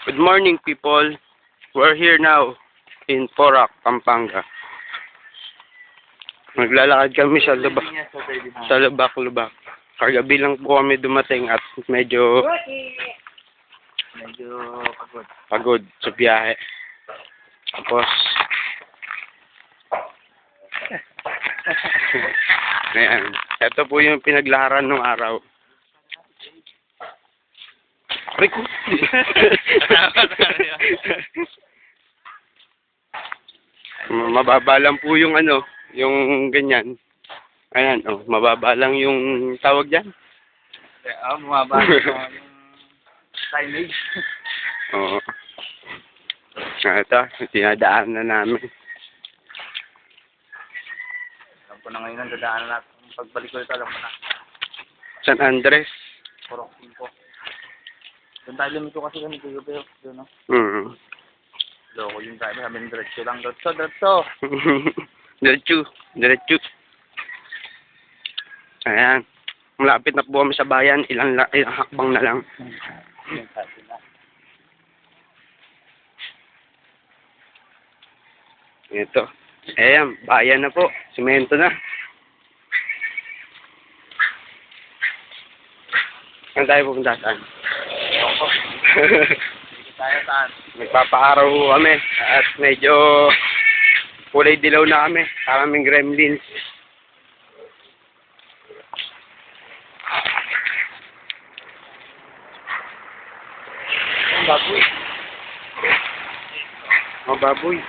Good morning, people. We're here now in Porac, Pampanga. Naglalakad kami sa lubak-lubak. Kagabi lang po kami dumating at medyo pagod sa biyahe. Tapos, ayan. Ito po yung pinaglaharan ng araw. Rico. Mababa lang po yung yung ganyan. Ayan, mababa lang yung tawag dyan. Mababa yung signage. Oo. Ito, dinadaan na namin. Alam ko na ngayon ang dadaanan natin. Pagbalik ko ito, alam ko na. San Andres. Porok 5. Doon tayo lumito kasi kami kayo, pero doon, no? Loko yung tayo, sabi ng diretso lang. Diretso! Diretso. Ayan. Malapit na po kami sa bayan. Ilang hakbang na lang. Ito. Ayan, bayan na po. Simento na. Saan tayo pupunta? Saan? Tayo saan? Nagpapaaraw kami. At medyo kulay dilaw na kami. Kaming gremlins. Baboy. Baboy.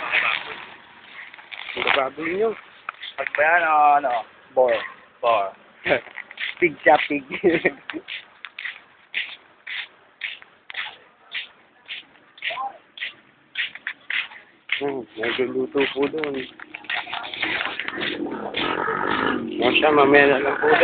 Baboy nyo. Pag ba yan, Boar. Pig siya, pig. Nagluluto po doon. Siya, mamaya na lang po.